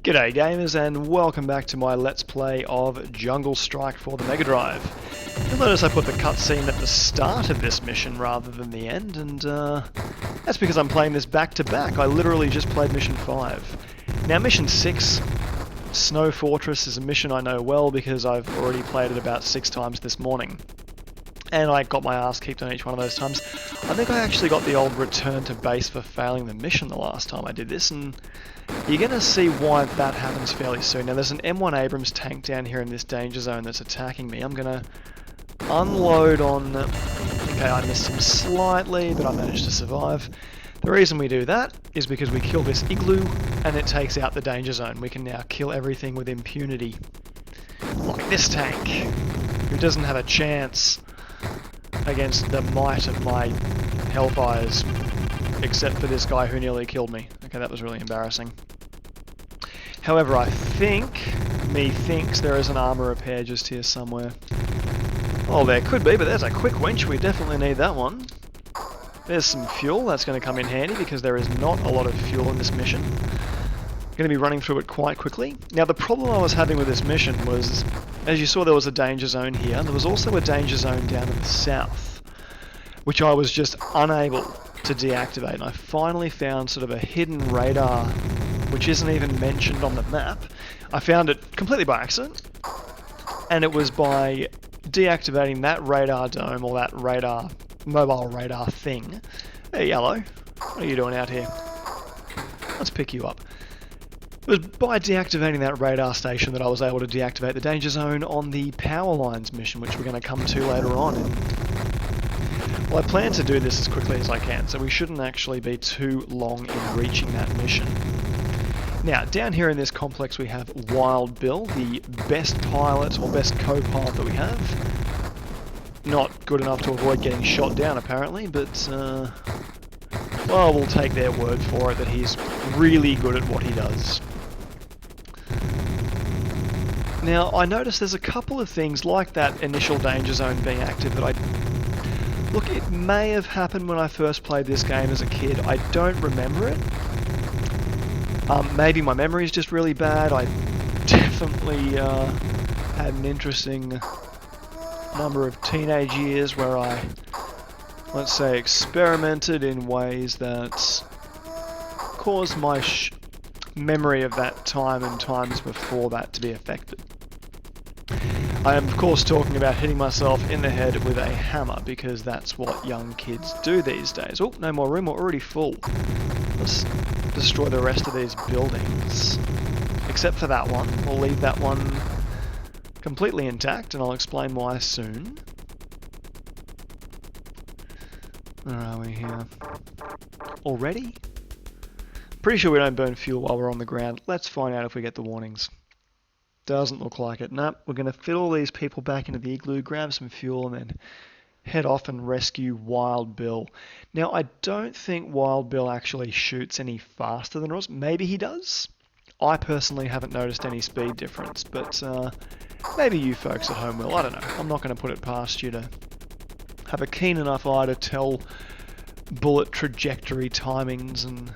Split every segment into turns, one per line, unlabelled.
G'day gamers and welcome back to my Let's Play of Jungle Strike for the Mega Drive. You'll notice I put the cutscene at the start of this mission rather than the end, and that's because I'm playing this back to back. I literally just played mission 5. Now mission 6, Snow Fortress, is a mission I know well because I've already played it about 6 times this morning. And I got my ass kicked on each one of those times. I think I actually got the old return to base for failing the mission the last time I did this, and you're going to see why that happens fairly soon. Now there's an M1 Abrams tank down here in this danger zone that's attacking me. I'm going to unload on... Okay, I missed him slightly, but I managed to survive. The reason we do that is because we kill this igloo and it takes out the danger zone. We can now kill everything with impunity. Like this tank, who doesn't have a chance against the might of my Hellfires, except for this guy who nearly killed me. Okay, that was really embarrassing. However, I think, methinks there is an armor repair just here somewhere. Oh, there could be, but there's a quick winch. We definitely need that one. There's some fuel. That's going to come in handy because there is not a lot of fuel in this mission. I'm going to be running through it quite quickly. Now, the problem I was having with this mission was, as you saw, there was a danger zone here, and there was also a danger zone down in the south, which I was just unable to deactivate. And I finally found sort of a hidden radar, which isn't even mentioned on the map. I found it completely by accident, and it was by deactivating that radar dome, or that radar, mobile radar thing. Hey, Yellow, what are you doing out here? Let's pick you up. It was by deactivating that radar station that I was able to deactivate the danger zone on the power lines mission, which we're going to come to later on. And, well, I plan to do this as quickly as I can, so we shouldn't actually be too long in reaching that mission. Now, down here in this complex we have Wild Bill, the best pilot, or best co-pilot that we have. Not good enough to avoid getting shot down, apparently, but, well, we'll take their word for it that he's really good at what he does. Now, I noticed there's a couple of things like that initial danger zone being active that look, it may have happened when I first played this game as a kid. I don't remember it. Maybe my memory is just really bad. I definitely had an interesting number of teenage years where I, let's say, experimented in ways that caused my memory of that time and times before that to be affected. I am of course talking about hitting myself in the head with a hammer, because that's what young kids do these days. Oh, no more room, we're already full. Let's destroy the rest of these buildings, except for that one. We'll leave that one completely intact, and I'll explain why soon. Where are we here? Already? Pretty sure we don't burn fuel while we're on the ground. Let's find out if we get the warnings. Doesn't look like it. Nope, we're going to fit all these people back into the igloo, grab some fuel, and then head off and rescue Wild Bill. Now, I don't think Wild Bill actually shoots any faster than us. Maybe he does. I personally haven't noticed any speed difference, but maybe you folks at home will. I don't know. I'm not going to put it past you to have a keen enough eye to tell bullet trajectory timings, and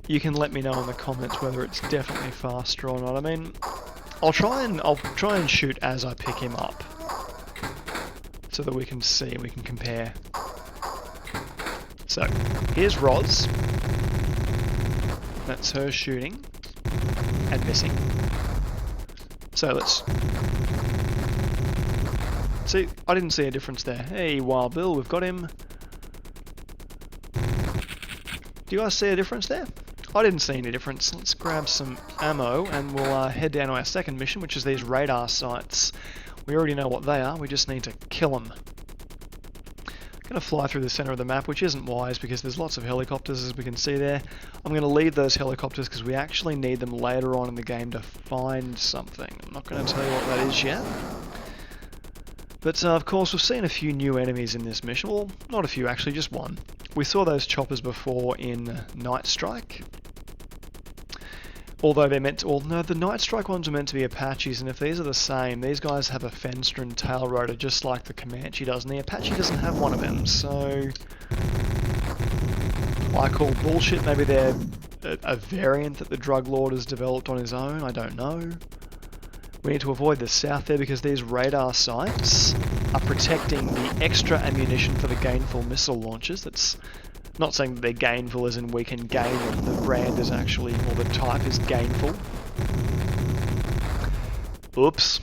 you can let me know in the comments whether it's definitely faster or not. I mean, I'll try and shoot as I pick him up, so that we can see and we can compare. So, here's Roz. That's her shooting and missing. So let's see. I didn't see a difference there. Hey, Wild Bill, we've got him. Do you guys see a difference there? I didn't see any difference. Let's grab some ammo and we'll head down to our second mission, which is these radar sites. We already know what they are, we just need to kill them. I'm going to fly through the center of the map, which isn't wise because there's lots of helicopters, as we can see there. I'm going to leave those helicopters because we actually need them later on in the game to find something. I'm not going to tell you what that is yet. But of course we've seen a few new enemies in this mission. Well, not a few actually, just one. We saw those choppers before in Night Strike. Although they're meant to... Well, no, the Night Strike ones are meant to be Apaches, and if these are the same, these guys have a Fenstrin tail rotor just like the Comanche does, and the Apache doesn't have one of them, so... I call bullshit. Maybe they're a variant that the drug lord has developed on his own? I don't know. We need to avoid the south there because these radar sites are protecting the extra ammunition for the gainful missile launchers. That's not saying that they're gainful as in we can gain them. The brand is actually, or the type is gainful. Oops.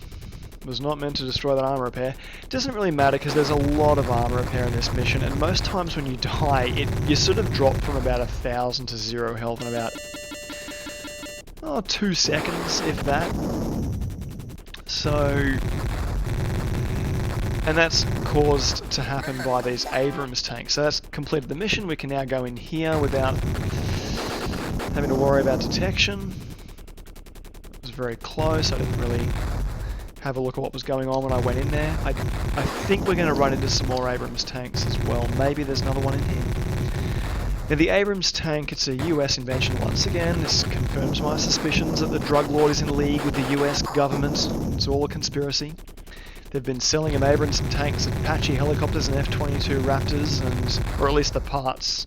Was not meant to destroy that armor repair. Doesn't really matter because there's a lot of armor repair in this mission, and most times when you die, you sort of drop from about 1,000 to 0 health in about 2 seconds, if that. So, and that's caused to happen by these Abrams tanks. So that's completed the mission. We can now go in here without having to worry about detection. It was very close. I didn't really have a look at what was going on when I went in there. I think we're going to run into some more Abrams tanks as well. Maybe there's another one in here. Now the Abrams tank, it's a US invention once again. This confirms my suspicions that the drug lord is in league with the US government. It's all a conspiracy. They've been selling him Abrams tanks, Apache helicopters and F-22 Raptors, or at least the parts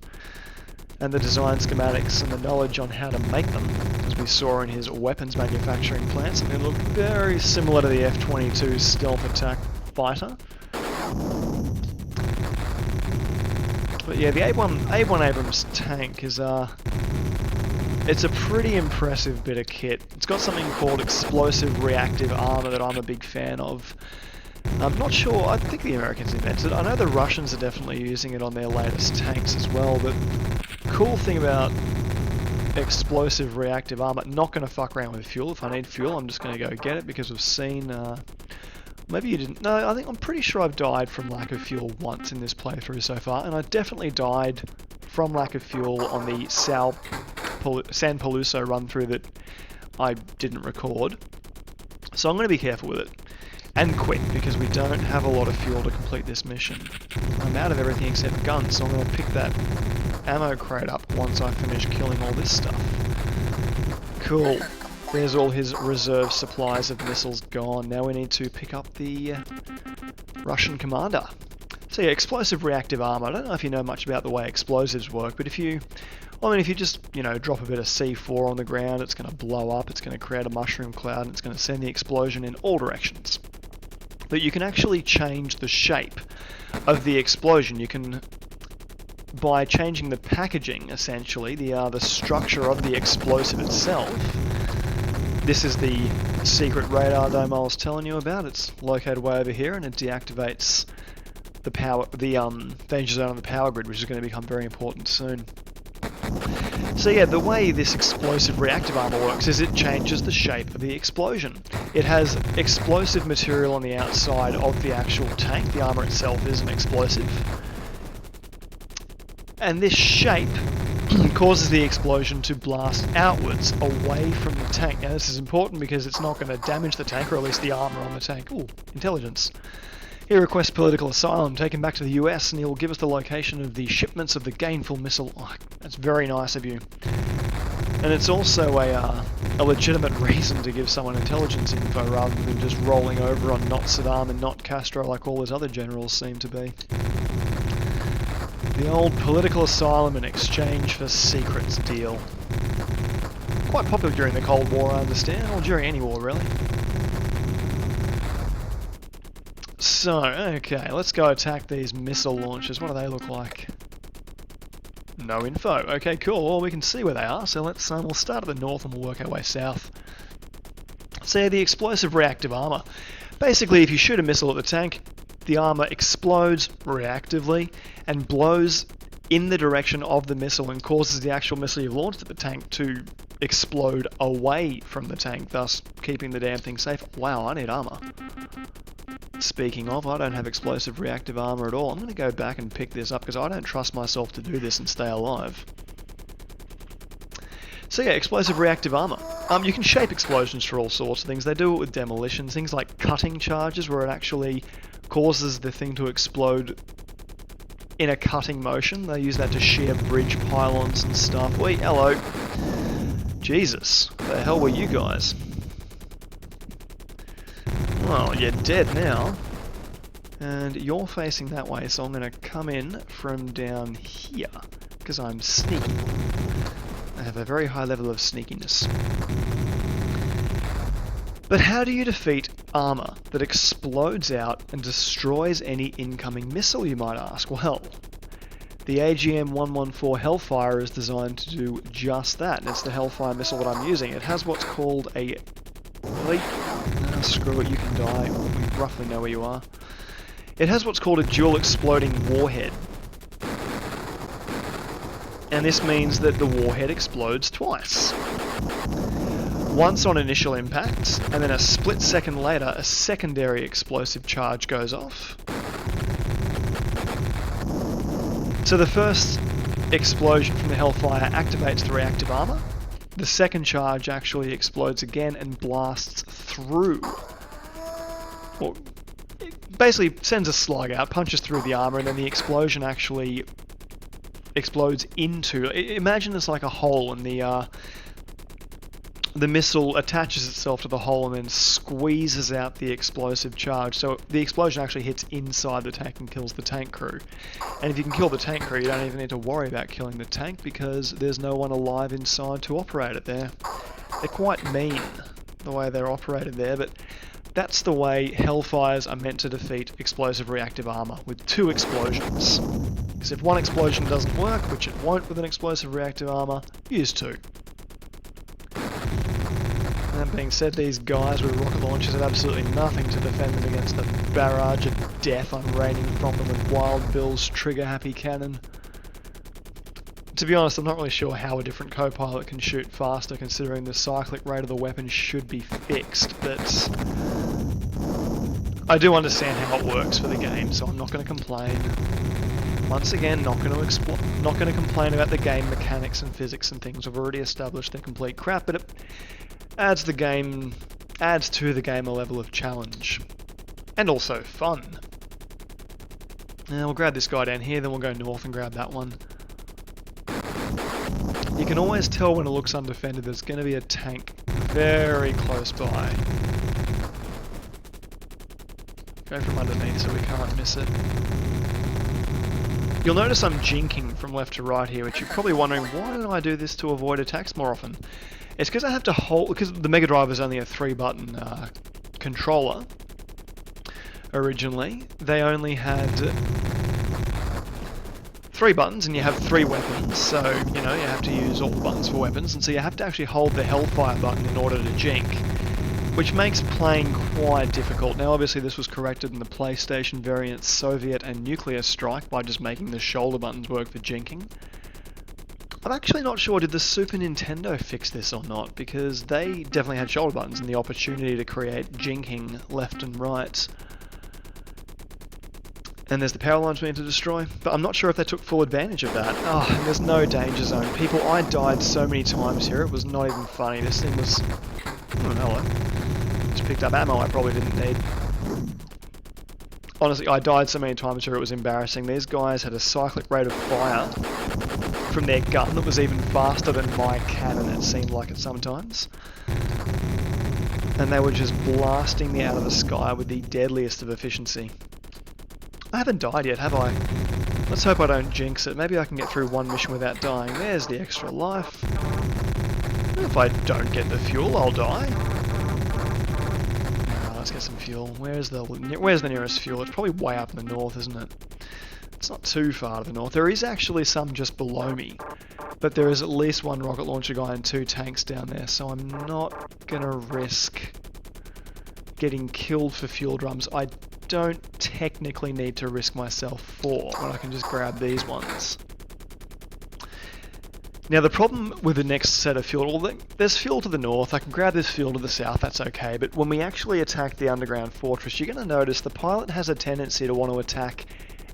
and the design schematics and the knowledge on how to make them, as we saw in his weapons manufacturing plant. Something that looked very similar to the F-22 stealth attack fighter. But yeah, the A1 Abrams tank is it's a pretty impressive bit of kit. It's got something called explosive reactive armor that I'm a big fan of. I'm not sure, I think the Americans invented it. I know the Russians are definitely using it on their latest tanks as well, but cool thing about explosive reactive armor, not going to fuck around with fuel. If I need fuel, I'm just going to go get it because we've seen, maybe you didn't, no, I'm pretty sure I've died from lack of fuel once in this playthrough so far, and I definitely died from lack of fuel on the San Peluso run through that I didn't record. So I'm going to be careful with it. And quick, because we don't have a lot of fuel to complete this mission. I'm out of everything except guns, so I'm going to pick that ammo crate up once I finish killing all this stuff. Cool. There's all his reserve supplies of missiles gone. Now we need to pick up the Russian commander. So yeah, explosive reactive armor. I don't know if you know much about the way explosives work, but if you just, drop a bit of C4 on the ground, it's going to blow up, it's going to create a mushroom cloud, and it's going to send the explosion in all directions. But you can actually change the shape of the explosion. You can, by changing the packaging, essentially, the structure of the explosive itself. This is the secret radar dome I was telling you about. It's located way over here, and it deactivates the danger zone on the power grid, which is going to become very important soon. So yeah, the way this explosive reactive armor works is it changes the shape of the explosion. It has explosive material on the outside of the actual tank. The armor itself is an explosive. And this shape causes the explosion to blast outwards, away from the tank. Now this is important because it's not going to damage the tank, or at least the armor on the tank. Ooh, intelligence. He requests political asylum, take him back to the US, and he will give us the location of the shipments of the gainful missile. Oh, that's very nice of you. And it's also a legitimate reason to give someone intelligence info rather than just rolling over on not Saddam and not Castro like all his other generals seem to be. The old political asylum in exchange for secrets deal. Quite popular during the Cold War, I understand, or during any war really. So, okay, let's go attack these missile launchers. What do they look like? No info. Okay, cool. Well, we can see where they are. So let's we'll start at the north and we'll work our way south. So yeah, the explosive reactive armor. Basically, if you shoot a missile at the tank, the armor explodes reactively and blows in the direction of the missile and causes the actual missile you've launched at the tank to explode away from the tank, thus keeping the damn thing safe. Wow, I need armor. Speaking of, I don't have explosive reactive armor at all. I'm going to go back and pick this up because I don't trust myself to do this and stay alive. So yeah, explosive reactive armor. You can shape explosions for all sorts of things. They do it with demolitions, things like cutting charges where it actually causes the thing to explode in a cutting motion. They use that to shear bridge pylons and stuff. Wait, hello. Jesus, the hell were you guys? Well, you're dead now. And you're facing that way, so I'm going to come in from down here, because I'm sneaky. They have a very high level of sneakiness. But how do you defeat armor that explodes out and destroys any incoming missile, you might ask? Well, the AGM-114 Hellfire is designed to do just that, and it's the Hellfire missile that I'm using. It has what's called a... screw it, you can die. We roughly know where you are. It has what's called a dual exploding warhead. And this means that the warhead explodes twice. Once on initial impact, and then a split second later, a secondary explosive charge goes off. So the first explosion from the Hellfire activates the reactive armor. The second charge actually explodes again and blasts through. Or it basically sends a slug out, punches through the armor, and then the explosion actually explodes into... Imagine it's like a hole, and the missile attaches itself to the hole and then squeezes out the explosive charge. So the explosion actually hits inside the tank and kills the tank crew. And if you can kill the tank crew, you don't even need to worry about killing the tank because there's no one alive inside to operate it there. They're quite mean, the way they're operated there, but that's the way Hellfires are meant to defeat explosive reactive armor, with 2 explosions. Because if one explosion doesn't work, which it won't with an explosive reactive armor, use 2. That being said, these guys with rocket launchers had absolutely nothing to defend them against the barrage of death I'm raining from them with Wild Bill's trigger-happy cannon. To be honest, I'm not really sure how a different co-pilot can shoot faster considering the cyclic rate of the weapon should be fixed, but I do understand how it works for the game, so I'm not going to complain. Once again, not going to complain about the game mechanics and physics and things. We've already established they're complete crap, but it adds to the game a level of challenge. And also fun. Now we'll grab this guy down here, then we'll go north and grab that one. You can always tell when it looks undefended there's going to be a tank very close by. Go from underneath so we can't miss it. You'll notice I'm jinking from left to right here, which you're probably wondering, why don't I do this to avoid attacks more often? It's because I have to hold, because the Mega Drive is only a 3-button controller. Originally, they only had 3 buttons, and you have 3 weapons, so, you know, you have to use all the buttons for weapons, and so you have to actually hold the Hellfire button in order to jink, which makes playing quite difficult. Now, obviously, this was corrected in the PlayStation variants Soviet and Nuclear Strike by just making the shoulder buttons work for jinking. I'm actually not sure, did the Super Nintendo fix this or not, because they definitely had shoulder buttons and the opportunity to create jinking left and right. And there's the power lines we need to destroy, but I'm not sure if they took full advantage of that. Oh, and there's no danger zone. People, I died so many times here, it was not even funny. This thing was... Oh, hello. Just picked up ammo I probably didn't need. Honestly, I died so many times here, it was embarrassing. These guys had a cyclic rate of fire from their gun that was even faster than my cannon, it seemed like it sometimes. And they were just blasting me out of the sky with the deadliest of efficiency. I haven't died yet, have I? Let's hope I don't jinx it. Maybe I can get through one mission without dying. There's the extra life. If I don't get the fuel, I'll die. Let's get some fuel. Where's the nearest fuel? It's probably way up in the north, isn't it? It's not too far to the north. There is actually some just below me, but there is at least 1 rocket launcher guy and 2 tanks down there, so I'm not gonna risk getting killed for fuel drums. I don't technically need to risk myself for when I can just grab these ones. Now the problem with the next set of fuel, well, there's fuel to the north, I can grab this fuel to the south, that's okay, but when we actually attack the underground fortress, you're going to notice the pilot has a tendency to want to attack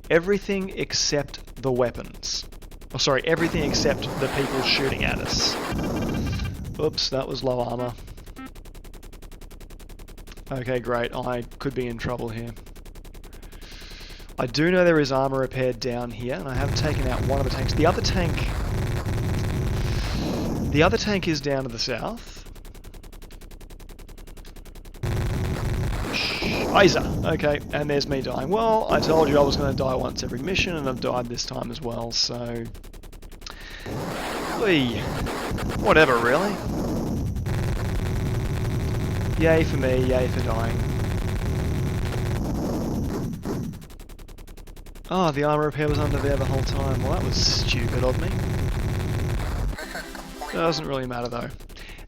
everything except the weapons. Oh, sorry, everything except the people shooting at us. Oops, that was low armor. Okay, great, I could be in trouble here. I do know there is armor repair down here, and I have taken out one of the tanks. The other tank is down to the south. Isa! Okay, and there's me dying. Well, I told you I was going to die once every mission, and I've died this time as well, so... Oi. Whatever, really. Yay for me, yay for dying. Oh, the armor repair was under there the whole time. Well, that was stupid of me. Doesn't really matter though.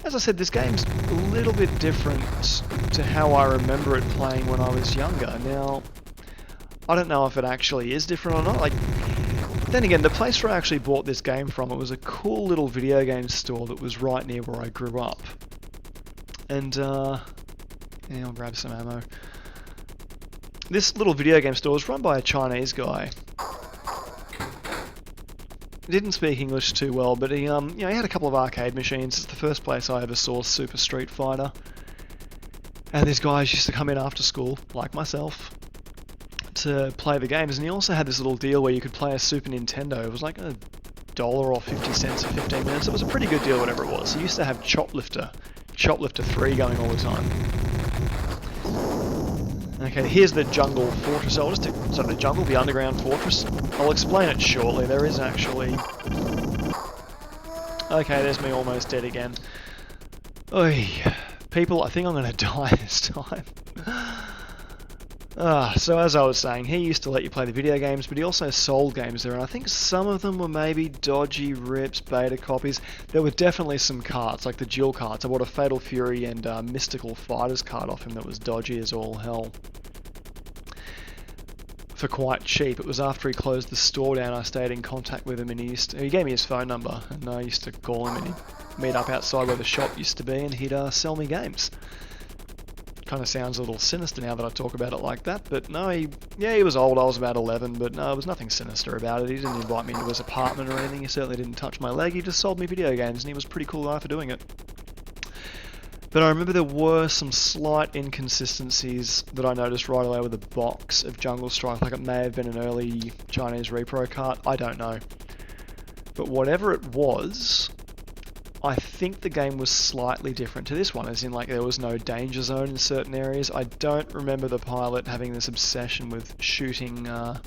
As I said, this game's a little bit different to how I remember it playing when I was younger. Now, I don't know if it actually is different or not. Like, then again, the place where I actually bought this game from, it was a cool little video game store that was right near where I grew up. And, yeah, I'll grab some ammo. This little video game store was run by a Chinese guy. He didn't speak English too well, but he, you know, he had a couple of arcade machines. It's the first place I ever saw Super Street Fighter. And these guys used to come in after school, like myself, to play the games. And he also had this little deal where you could play a Super Nintendo. It was like $1 or 50 cents for 15 minutes. It was a pretty good deal, whatever it was. He used to have Choplifter 3 going all the time. Okay, here's the jungle fortress. I'll just the underground fortress. I'll explain it shortly. There is actually... Okay, there's me almost dead again. Oy. People, I think I'm going to die this time. So as I was saying, he used to let you play the video games, but he also sold games there, and I think some of them were maybe dodgy rips, beta copies. There were definitely some carts, like the dual carts. I bought a Fatal Fury and Mystical Fighters cart off him that was dodgy as all hell. For quite cheap. It was after he closed the store down, I stayed in contact with him, and he gave me his phone number, and I used to call him, and he'd meet up outside where the shop used to be, and he'd sell me games. Kind of sounds a little sinister now that I talk about it like that, but no, he was old. I was about 11, but no, there was nothing sinister about it. He didn't invite me into his apartment or anything. He certainly didn't touch my leg. He just sold me video games, and he was a pretty cool guy for doing it. But I remember there were some slight inconsistencies that I noticed right away with the box of Jungle Strike. Like, it may have been an early Chinese repro cart. I don't know. But whatever it was, I think the game was slightly different to this one, as in, like, there was no danger zone in certain areas. I don't remember the pilot having this obsession with shooting, where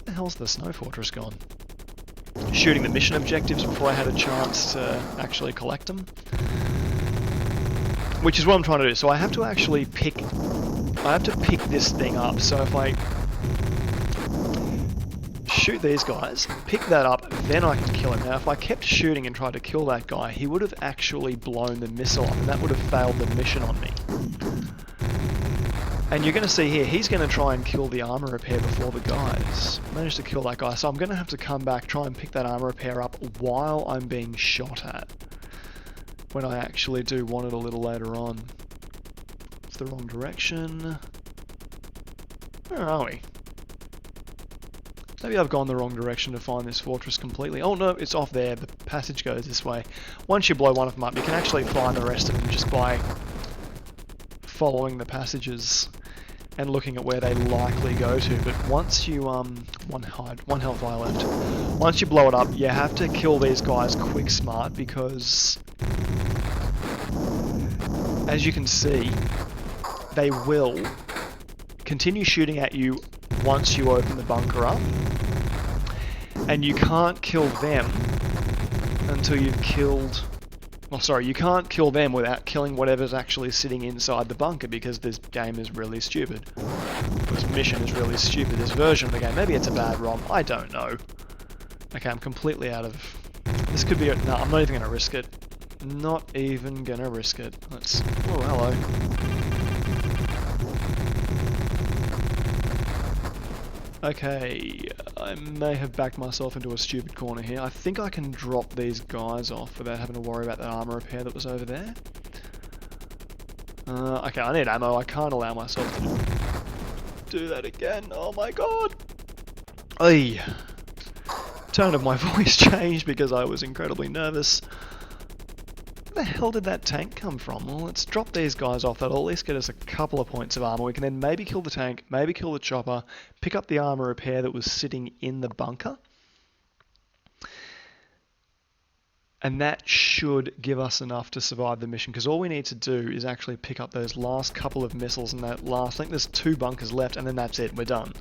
the hell's the Snow Fortress gone? Shooting the mission objectives before I had a chance to actually collect them. Which is what I'm trying to do. So I have to actually pick this thing up. So if I shoot these guys, pick that up, then I can kill him. Now, if I kept shooting and tried to kill that guy, he would have actually blown the missile up, and that would have failed the mission on me. And you're going to see here, he's going to try and kill the armor repair before the guys. Managed to kill that guy, so I'm going to have to come back, try and pick that armor repair up while I'm being shot at. When I actually do want it a little later on. It's the wrong direction. Where are we? Maybe I've gone the wrong direction to find this fortress completely. Oh no, it's off there. The passage goes this way. Once you blow one of them up, you can actually find the rest of them just by following the passages and looking at where they likely go to. But once you, one health eye left. Once you blow it up, you have to kill these guys quick smart, because as you can see, they will continue shooting at you once you open the bunker up, and you can't kill them until you've killed... Well, sorry, you can't kill them without killing whatever's actually sitting inside the bunker, because this game is really stupid. This mission is really stupid, this version of the game. Maybe it's a bad ROM, I don't know. Okay, I'm completely out of... This could be... No, I'm not even going to risk it. Not even going to risk it. Let's... Oh, hello. Okay, I may have backed myself into a stupid corner here. I think I can drop these guys off without having to worry about that armor repair that was over there. Okay, I need ammo. I can't allow myself to do that again. Oh my god! Oy. Tone of my voice changed because I was incredibly nervous. Where the hell did that tank come from? Well, let's drop these guys off. That'll at least get us a couple of points of armor. We can then maybe kill the tank, maybe kill the chopper, pick up the armor repair that was sitting in the bunker. And that should give us enough to survive the mission, because all we need to do is actually pick up those last couple of missiles and that last... I think there's 2 bunkers left, and then that's it. We're done.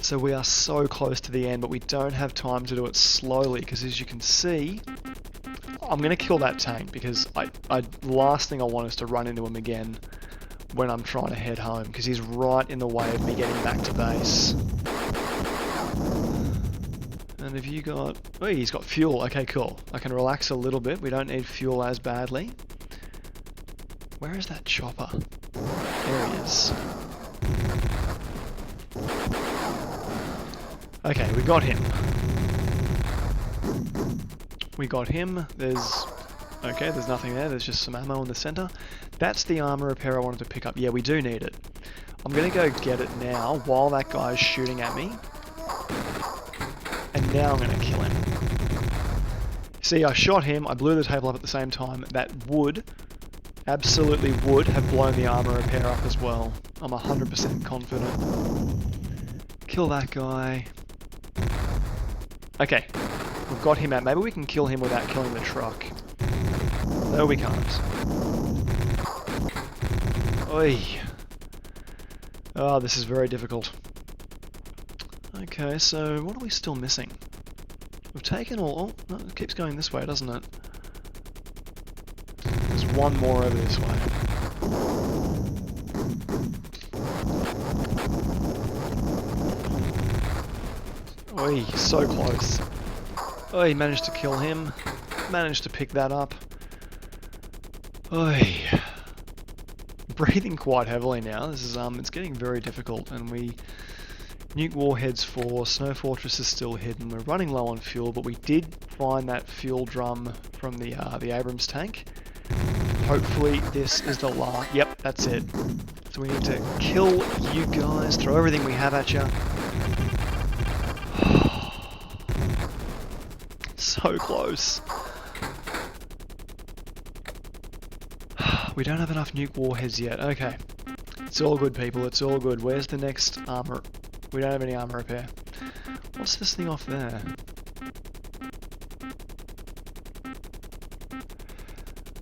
So we are so close to the end, but we don't have time to do it slowly, because as you can see... I'm going to kill that tank because last thing I want is to run into him again when I'm trying to head home, because he's right in the way of me getting back to base. And have you got... Oh, he's got fuel. Okay, cool. I can relax a little bit. We don't need fuel as badly. Where is that chopper? There he is. Okay, we got him. We got him. There's nothing there. There's just some ammo in the center. That's the armor repair I wanted to pick up. Yeah, we do need it. I'm gonna go get it now while that guy's shooting at me. And now I'm gonna kill him. See, I shot him, I blew the table up at the same time. That would, absolutely would, have blown the armor repair up as well. I'm 100% confident. Kill that guy. Okay, we've got him out. Maybe we can kill him without killing the truck. No, we can't. Oi. Oh, this is very difficult. Okay, so what are we still missing? We've taken all... Oh, no, it keeps going this way, doesn't it? There's one more over this way. Oi, so close. Oi, managed to kill him. Managed to pick that up. Oi. Breathing quite heavily now. This is it's getting very difficult, and we nuke warheads for Snow Fortress is still hidden. We're running low on fuel, but we did find that fuel drum from the Abrams tank. Hopefully this is the last. Yep, that's it. So we need to kill you guys, throw everything we have at you. So close. We don't have enough nuke warheads yet. Okay. It's all good, people. It's all good. Where's the next armor? We don't have any armor repair. What's this thing off there?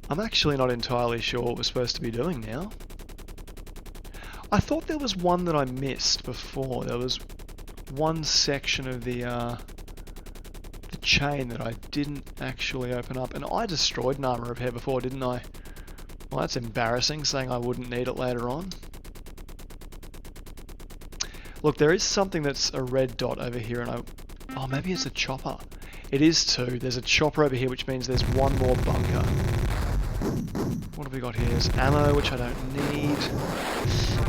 I'm actually not entirely sure what we're supposed to be doing now. I thought there was one that I missed before. There was one section of the chain that I didn't actually open up. And I destroyed an armor repair before, didn't I? Well, that's embarrassing, saying I wouldn't need it later on. Look, there is something that's a red dot over here, and oh, maybe it's a chopper. It is two. There's a chopper over here, which means there's one more bunker. What have we got here? There's ammo, which I don't need.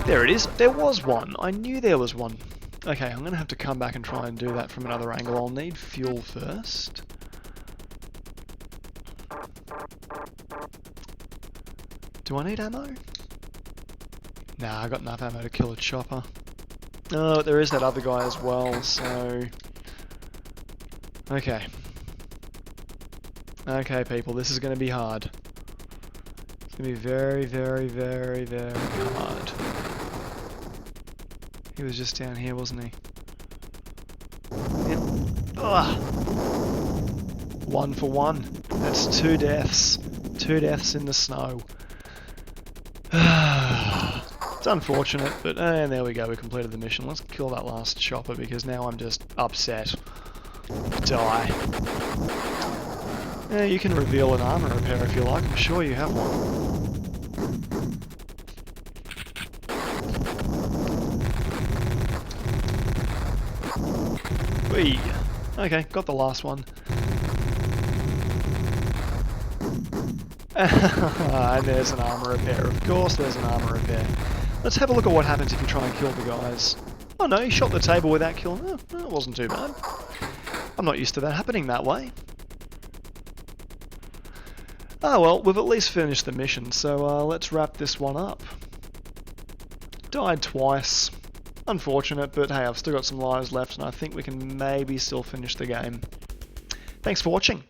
There it is. There was one. I knew there was one. Okay, I'm going to have to come back and try and do that from another angle. I'll need fuel first. Do I need ammo? Nah, I got enough ammo to kill a chopper. Oh, there is that other guy as well, so... Okay. Okay, people, this is going to be hard. It's going to be very, very, very, very hard. He was just down here, wasn't he? Yep. Ugh. 1 for 1. That's 2 deaths. 2 deaths in the snow. It's unfortunate, but and there we go, we completed the mission. Let's kill that last chopper because now I'm just upset. Die. Yeah, you can reveal an armor repair if you like, I'm sure you have one. Whee! Okay, got the last one. And there's an armor repair. Of course there's an armor repair. Let's have a look at what happens if you try and kill the guys. Oh no, he shot the table without killing them. Oh, that wasn't too bad. I'm not used to that happening that way. Oh well, we've at least finished the mission, so let's wrap this one up. Died twice. Unfortunate, but hey, I've still got some lives left, and I think we can maybe still finish the game. Thanks for watching.